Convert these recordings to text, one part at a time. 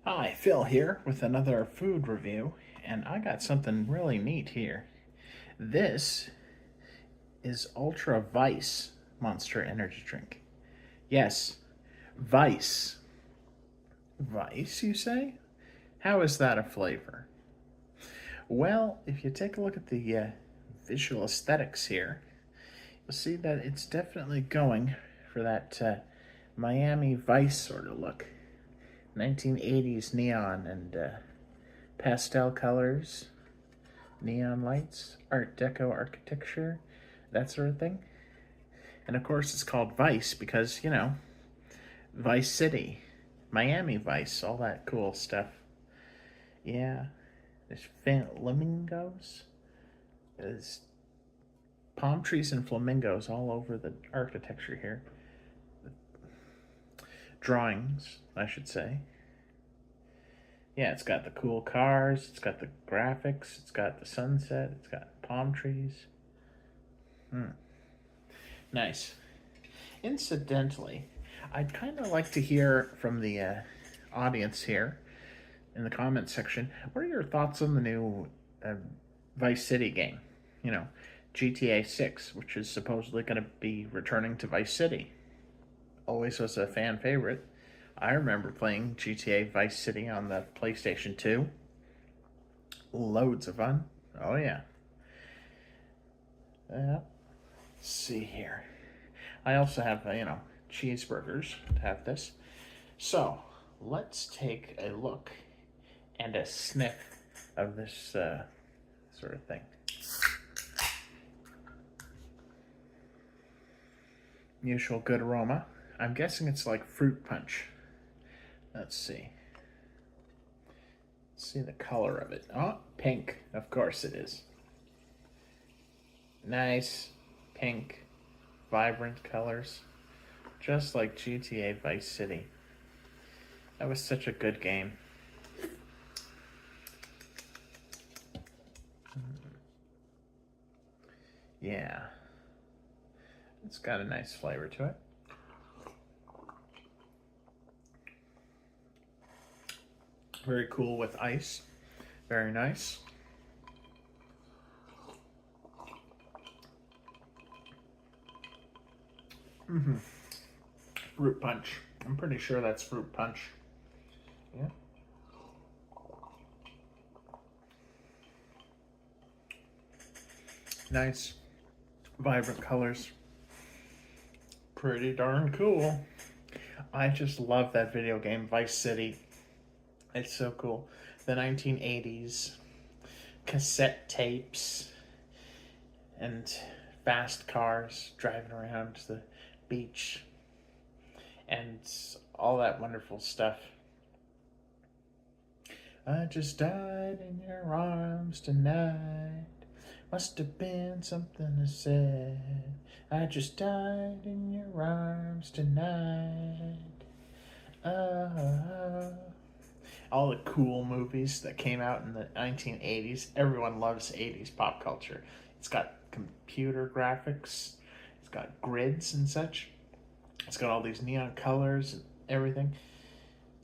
Hi, Phil here with another food review, and I got something really neat here. This is Ultra Vice Monster Energy Drink. Yes, Vice. Vice, you say? How is that a flavor? Well, if you take a look at the visual aesthetics here, you'll see that it's definitely going for that Miami Vice sort of look. 1980s neon and pastel colors, neon lights, Art Deco architecture, that sort of thing. And of course, it's called Vice because, Vice City, Miami Vice, all that cool stuff. Yeah, there's flamingos. There's palm trees and flamingos all over the architecture here. Drawings, I should say. Yeah, it's got the cool cars, it's got the graphics, it's got the sunset, it's got palm trees. Nice. Incidentally, I'd kind of like to hear from the audience here in the comments section. What are your thoughts on the new Vice City game? You know, GTA 6, which is supposedly going to be returning to Vice City. Always was a fan favorite. I remember playing GTA Vice City on the PlayStation 2. Loads of fun. Oh, yeah. Let's see here. I also have, cheeseburgers to have this. So, let's take a look and a sniff of this sort of thing. Usual good aroma. I'm guessing it's like fruit punch. Let's see. Let's see the color of it. Oh, pink. Of course it is. Nice, pink, vibrant colors. Just like GTA Vice City. That was such a good game. Yeah. It's got a nice flavor to it. Very cool with ice. Very nice. Fruit punch. I'm pretty sure that's fruit punch. Yeah. Nice, vibrant colors. Pretty darn cool. I just love that video game, Vice City. It's so cool. The 1980s cassette tapes and fast cars driving around the beach and all that wonderful stuff. I just died in your arms tonight. Must have been something I said. I just died in your arms tonight. All the cool movies that came out in the 1980s. Everyone loves 80s pop culture. It's got computer graphics. It's got grids and such. It's got all these neon colors and everything.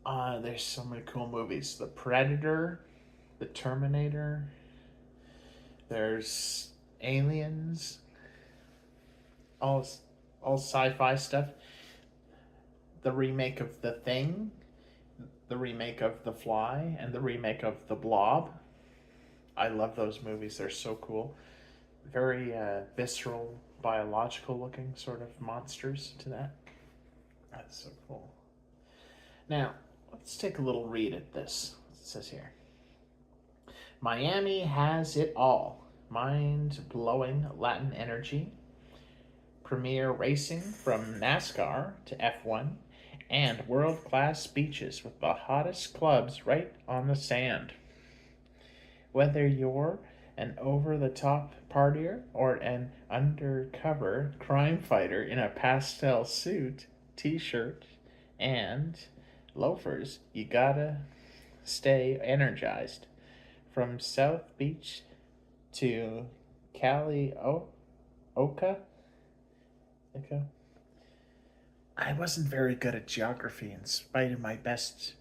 There's so many cool movies. The Predator, The Terminator. There's Aliens. All sci-fi stuff. The remake of The Thing, the remake of The Fly, and the remake of The Blob. I love those movies. They're so cool. Very visceral, biological looking sort of monsters to that. That's so cool. Now, let's take a little read at this. It says here, Miami has it all. Mind-blowing Latin energy, premier racing from NASCAR to F1, and world-class beaches with the hottest clubs right on the sand. Whether you're an over-the-top partier or an undercover crime fighter in a pastel suit, t-shirt, and loafers, you gotta stay energized. From South Beach to Cali Oka. I wasn't very good at geography in spite of my best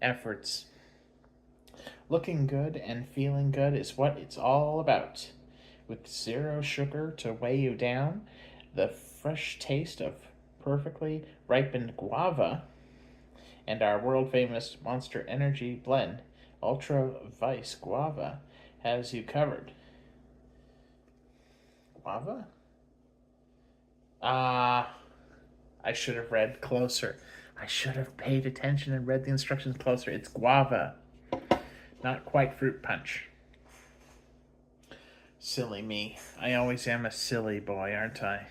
efforts. Looking good and feeling good is what it's all about. With zero sugar to weigh you down, the fresh taste of perfectly ripened guava, and our world famous Monster Energy blend, Ultra Vice Guava, has you covered. Guava? Ah, I should have read closer. I should have paid attention and read the instructions closer. It's guava, not quite fruit punch. Silly me. I always am a silly boy, aren't I?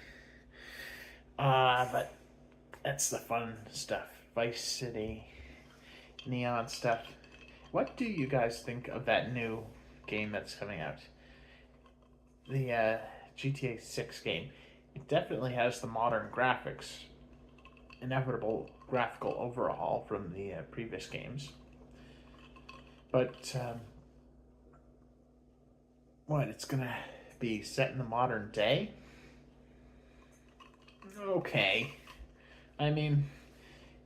But that's the fun stuff. Vice City, neon stuff. What do you guys think of that new game that's coming out? The GTA 6 game. It definitely has the modern graphics, inevitable graphical overhaul from the previous games. But what? It's gonna be set in the modern day? Okay. I mean,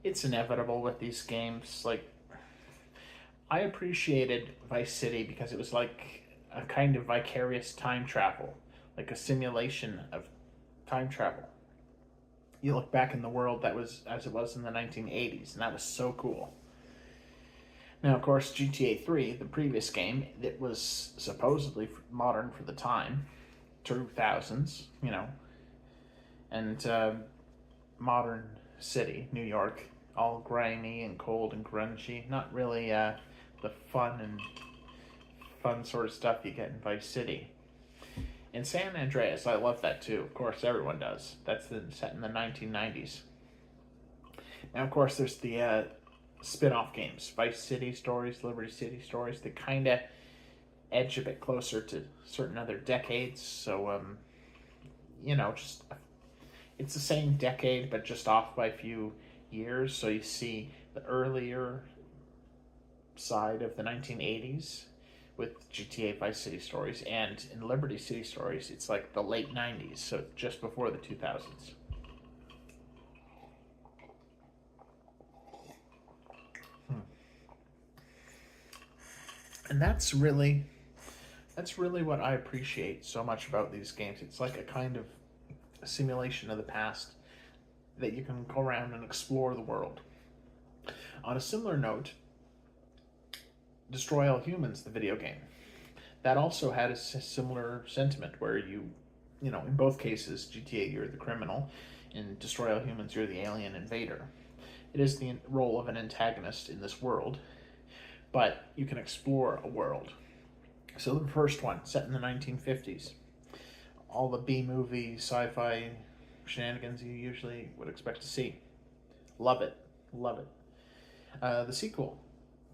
it's inevitable with these games. Like, I appreciated Vice City because it was like a kind of vicarious time travel, like a simulation of time travel. You look back in the world that was as it was in the 1980s, and that was so cool. Now, of course, GTA 3, the previous game, it was supposedly modern for the time, 2000s, and modern city, New York, all grimy and cold and grungy. Not really the fun sort of stuff you get in Vice City. In San Andreas, I love that too. Of course, everyone does. That's set in the 1990s. Now, of course, there's the spin-off games, Vice City Stories, Liberty City Stories. They kind of edge a bit closer to certain other decades. So, just it's the same decade, but just off by a few years. So you see the earlier side of the 1980s with GTA Vice City Stories, and in Liberty City Stories, it's like the late 90s, so just before the 2000s. And that's really what I appreciate so much about these games. It's like a kind of a simulation of the past that you can go around and explore the world. On a similar note, Destroy All Humans, the video game, that also had a similar sentiment where in both cases, GTA, you're the criminal, in Destroy All Humans, you're the alien invader. It is the role of an antagonist in this world, but you can explore a world. So the first one, set in the 1950s, all the B-movie, sci-fi shenanigans you usually would expect to see. Love it. Love it. The sequel,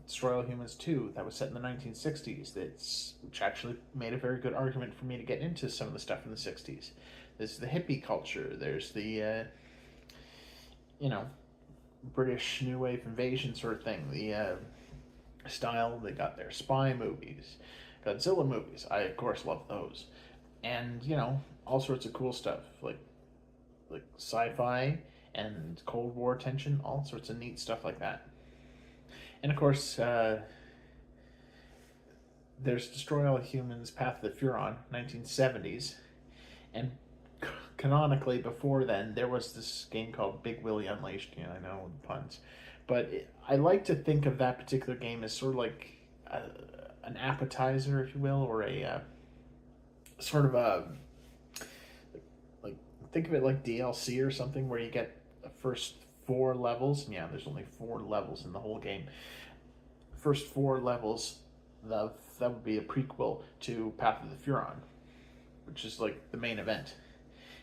Destroy All Humans 2, that was set in the 1960s, which actually made a very good argument for me to get into some of the stuff in the 60s. There's the hippie culture. There's the, British New Wave invasion sort of thing. The style they got there. Spy movies, Godzilla movies. I, of course, love those. And, all sorts of cool stuff, like sci-fi and Cold War tension, all sorts of neat stuff like that. And of course, there's Destroy All Humans, Path of the Furon, 1970s, and canonically before then there was this game called Big Willie Unleashed. I know the puns, but I like to think of that particular game as sort of like an appetizer, if you will, or a sort of a like think of it like DLC or something, where you get the first 4 levels. And yeah, there's only 4 levels in the whole game. First 4 levels, that would be a prequel to Path of the Furon, which is like the main event.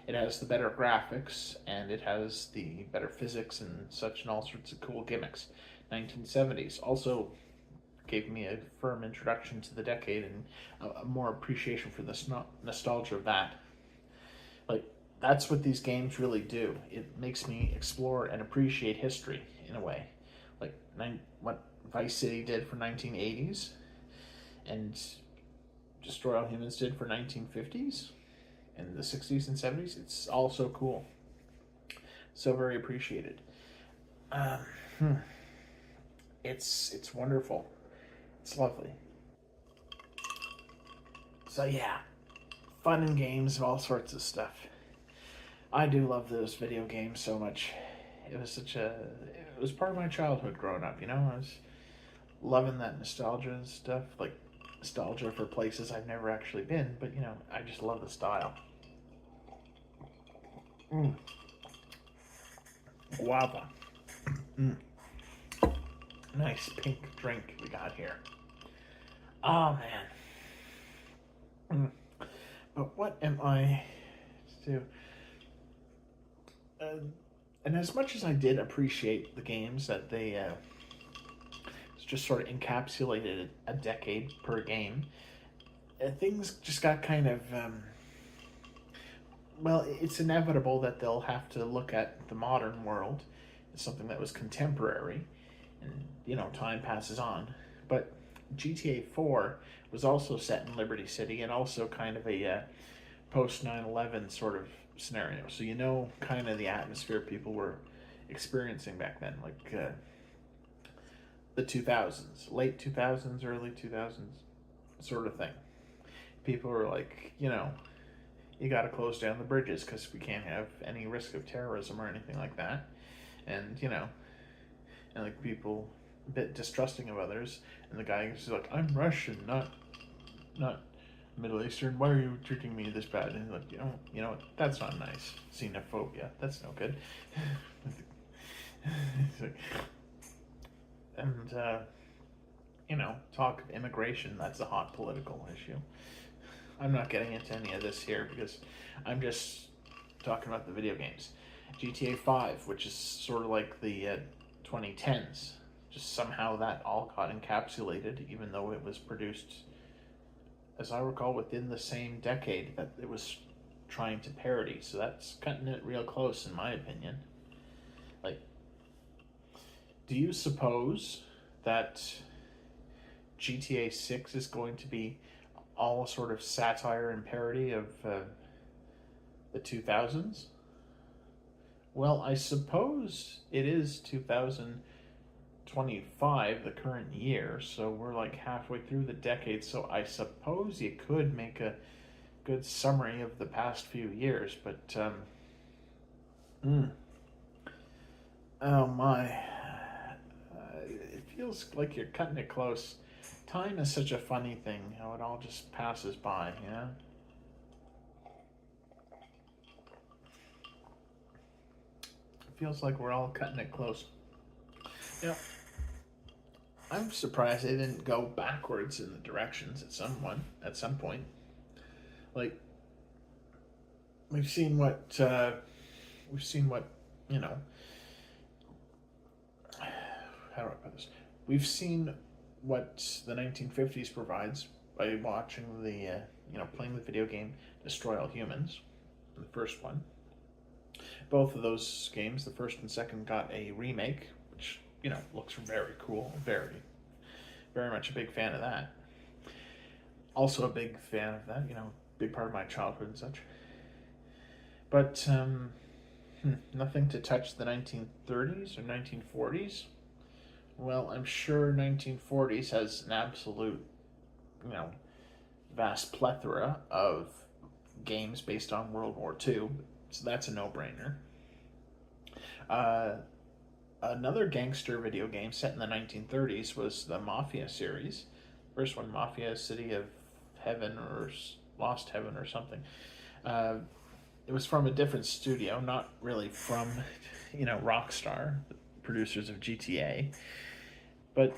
It has the better graphics, and it has the better physics and such, and all sorts of cool gimmicks. 1970s also gave me a firm introduction to the decade and a more appreciation for the nostalgia of that. Like, that's what these games really do. It makes me explore and appreciate history in a way. Like what Vice City did for 1980s and Destroy All Humans did for 1950s and the 60s and 70s. It's all so cool. So very appreciated. It's wonderful. It's lovely. So yeah, fun and games, all sorts of stuff. I do love those video games so much. It was such a it was part of my childhood growing up. I was loving that nostalgia and stuff, like nostalgia for places I've never actually been. But I just love the style. Mm. Guava. Mm. Nice pink drink we got here. Oh man. Mm. But what am I to do? And as much as I did appreciate the games that they just sort of encapsulated a decade per game, things just got kind of well, it's inevitable that they'll have to look at the modern world as something that was contemporary, and time passes on. But GTA 4 was also set in Liberty City and also kind of a post 9/11 sort of scenario. So kind of the atmosphere people were experiencing back then, like the 2000s, late 2000s, early 2000s sort of thing. People were like, you got to close down the bridges because we can't have any risk of terrorism or anything like that. And, and like people a bit distrusting of others. And the guy is like, I'm Russian, not Middle Eastern. Why are you treating me this bad? And like, that's not nice. Xenophobia. That's no good. And talk of immigration. That's a hot political issue. I'm not getting into any of this here because I'm just talking about the video games. GTA 5, which is sort of like the 2010s, just somehow that all got encapsulated, even though it was produced, as I recall, within the same decade that it was trying to parody. So that's cutting it real close, in my opinion. Like, do you suppose that GTA 6 is going to be all sort of satire and parody of the 2000s? Well, I suppose it is 2025, the current year, so we're like halfway through the decade, so I suppose you could make a good summary of the past few years, but oh my, it feels like you're cutting it close. Time is such a funny thing, how it all just passes by, It feels like we're all cutting it close. I'm surprised they didn't go backwards in the directions at some point. Like, we've seen what, how do I put this? We've seen what the 1950s provides by watching playing the video game Destroy All Humans, the first one. Both of those games, the first and second, got a remake, which, looks very cool. Very, very much a big fan of that. Also a big fan of that, big part of my childhood and such. But nothing to touch the 1930s or 1940s. Well, I'm sure 1940s has an absolute, vast plethora of games based on World War II, so that's a no-brainer. Another gangster video game set in the 1930s was the Mafia series. First one, Mafia City of Heaven or Lost Heaven or something. It was from a different studio, not really from, Rockstar, the producers of GTA. But,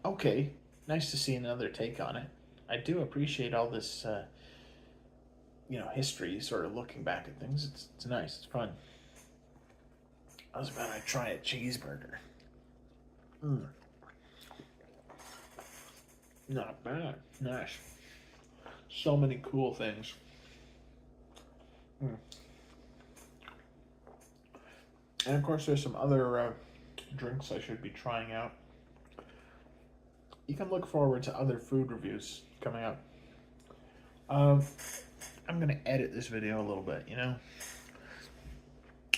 okay, nice to see another take on it. I do appreciate all this, history, sort of looking back at things. It's nice, it's fun. I was about to try a cheeseburger. Not bad. Nice. So many cool things. And of course, there's some other drinks I should be trying out. You can look forward to other food reviews coming up. I'm going to edit this video a little bit,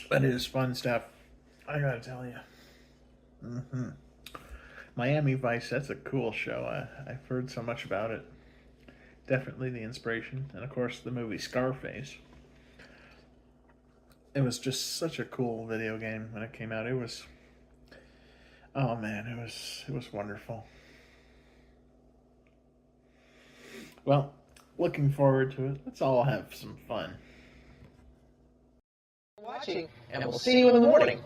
But it is fun stuff. I gotta tell you. Miami Vice, that's a cool show. I've heard so much about it. Definitely the inspiration. And of course, the movie Scarface. It was just such a cool video game when it came out. It was, oh man, it was wonderful. Well, looking forward to it. Let's all have some fun. Watching, and we'll see you in the morning.